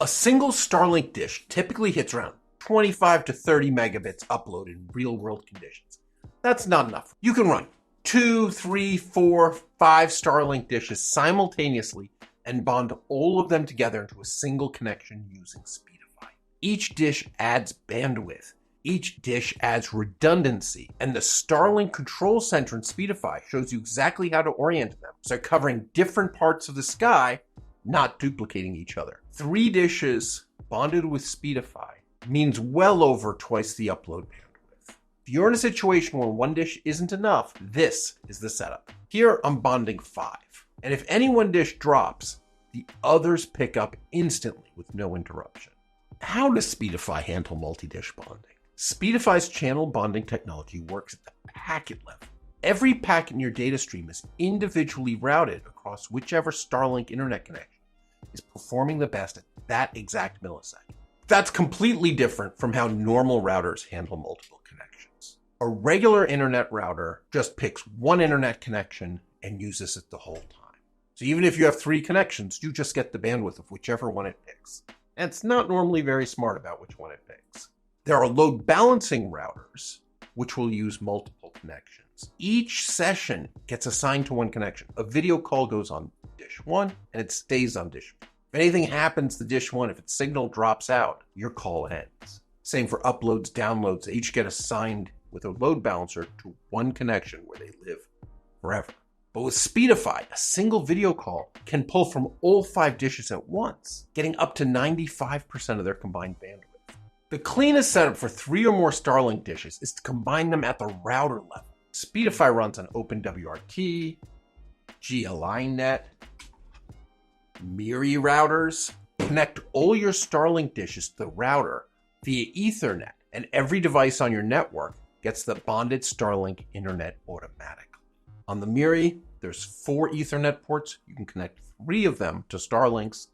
A single Starlink dish typically hits around 25 to 30 megabits upload in real-world conditions. That's not enough. You can run 2, 3, 4, 5 Starlink dishes simultaneously and bond all of them together into a single connection using Speedify. Each dish adds bandwidth. Each dish adds redundancy, and the Starlink Control Center in Speedify shows you exactly how to orient them. So covering different parts of the sky, not duplicating each other. 3 dishes bonded with Speedify means well over twice the upload bandwidth. If you're in a situation where one dish isn't enough, this is the setup. Here I'm bonding 5, and if any one dish drops, the others pick up instantly with no interruption. How does Speedify handle multi-dish bonding? Speedify's channel bonding technology works at the packet level. Every packet in your data stream is individually routed across whichever Starlink internet connection is performing the best at that exact millisecond. That's completely different from how normal routers handle multiple connections. A regular internet router just picks one internet connection and uses it the whole time. So even if you have 3 connections, you just get the bandwidth of whichever one it picks. And it's not normally very smart about which one it picks. There are load balancing routers, which will use multiple connections. Each session gets assigned to one connection. A video call goes on dish 1, and it stays on dish 1. If anything happens to dish 1, if its signal drops out, your call ends. Same for uploads, downloads. They each get assigned with a load balancer to one connection where they live forever. But with Speedify, a single video call can pull from all 5 dishes at once, getting up to 95% of their combined bandwidth. The cleanest setup for 3 or more Starlink dishes is to combine them at the router level. Speedify runs on OpenWrt, GL.iNET, Miri routers. Connect all your Starlink dishes to the router via Ethernet, and every device on your network gets the bonded Starlink internet automatically. On the Miri, there's 4 Ethernet ports. You can connect 3 of them to Starlinks,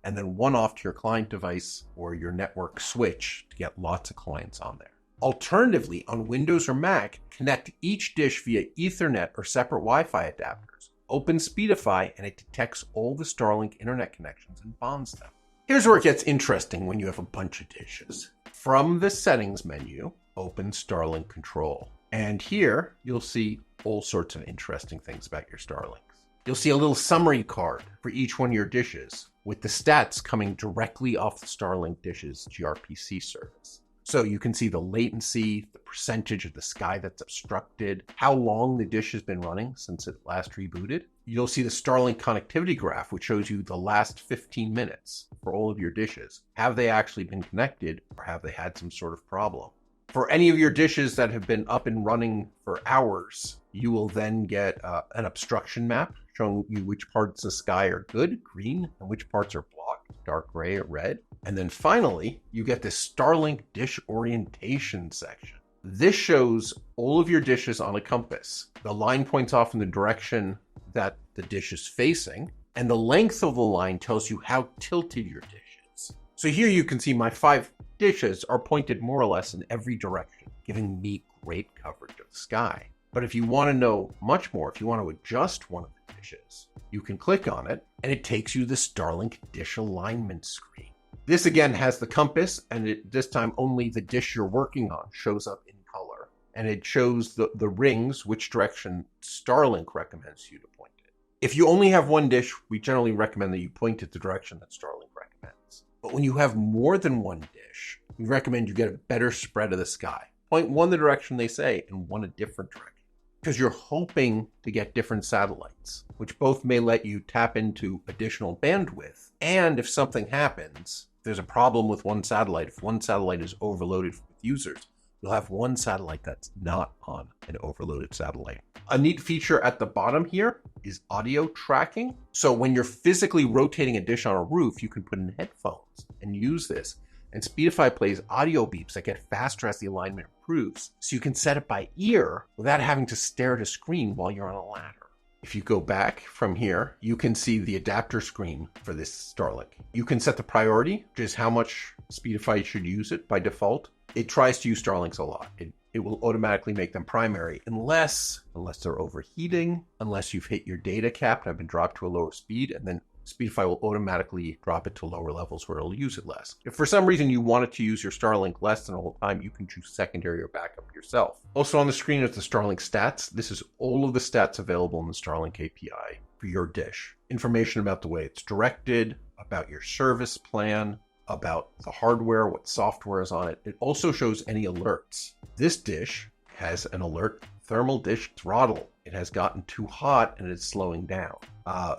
and then 1 off to your client device or your network switch to get lots of clients on there. Alternatively, on Windows or Mac, connect each dish via Ethernet or separate Wi-Fi adapters. Open Speedify, and it detects all the Starlink internet connections and bonds them. Here's where it gets interesting when you have a bunch of dishes. From the settings menu, open Starlink Control. And here, you'll see all sorts of interesting things about your Starlinks. You'll see a little summary card for each one of your dishes with the stats coming directly off the Starlink dish's gRPC service. So you can see the latency, the percentage of the sky that's obstructed, how long the dish has been running since it last rebooted. You'll see the Starlink connectivity graph, which shows you the last 15 minutes for all of your dishes. Have they actually been connected, or have they had some sort of problem? For any of your dishes that have been up and running for hours, you will then get an obstruction map showing you which parts of the sky are good, green, and which parts are blocked, dark gray or red. And then finally, you get this Starlink dish orientation section. This shows all of your dishes on a compass. The line points off in the direction that the dish is facing, and the length of the line tells you how tilted your dish is. So here you can see my 5 dishes are pointed more or less in every direction, giving me great coverage of the sky. But if you want to know much more, if you want to adjust one of the dishes, you can click on it, and it takes you to the Starlink dish alignment screen. This again has the compass, and this time only the dish you're working on shows up in color. And it shows the rings, which direction Starlink recommends you to point it. If you only have one dish, we generally recommend that you point it the direction that Starlink recommends. But when you have more than one dish, we recommend you get a better spread of the sky. Point one the direction they say and one a different direction. Because you're hoping to get different satellites, which both may let you tap into additional bandwidth. And if something happens, there's a problem with one satellite. If one satellite is overloaded with users, you'll have one satellite that's not on an overloaded satellite. A neat feature at the bottom here is audio tracking. So when you're physically rotating a dish on a roof, you can put in headphones and use this. And Speedify plays audio beeps that get faster as the alignment improves. So you can set it by ear without having to stare at a screen while you're on a ladder. If you go back from here, you can see the adapter screen for this Starlink. You can set the priority, which is how much Speedify should use it by default. It tries to use Starlinks a lot. It will automatically make them primary unless they're overheating, unless you've hit your data cap and have been dropped to a lower speed, and then Speedify will automatically drop it to lower levels where it'll use it less. If for some reason you want it to use your Starlink less than all the time, you can choose secondary or backup yourself. Also on the screen is the Starlink stats. This is all of the stats available in the Starlink API for your dish. Information about the way it's directed, about your service plan, about the hardware, what software is on it. It also shows any alerts. This dish has an alert, thermal dish throttle. It has gotten too hot and it's slowing down.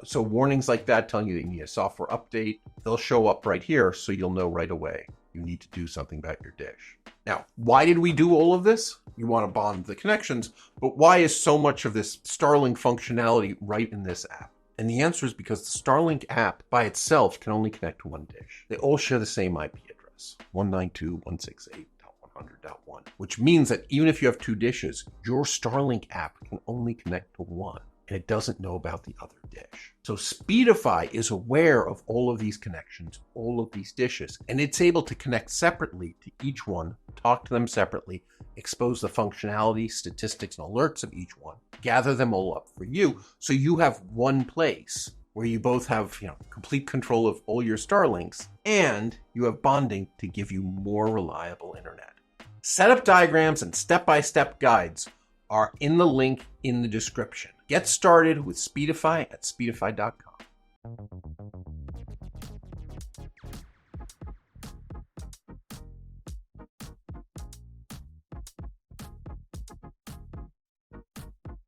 So warnings like that telling you that you need a software update, they'll show up right here so you'll know right away you need to do something about your dish. Now, why did we do all of this? You want to bond the connections, but why is so much of this Starlink functionality right in this app? And the answer is because the Starlink app by itself can only connect to one dish. They all share the same IP address, 192.168.100.1, which means that even if you have two dishes, your Starlink app can only connect to one, and it doesn't know about the other dish. So Speedify is aware of all of these connections, all of these dishes, and it's able to connect separately to each one, talk to them separately, expose the functionality, statistics, and alerts of each one, gather them all up for you, so you have one place where you both have, complete control of all your Starlinks, and you have bonding to give you more reliable internet. Setup diagrams and step-by-step guides are in the link in the description. Get started with Speedify at speedify.com.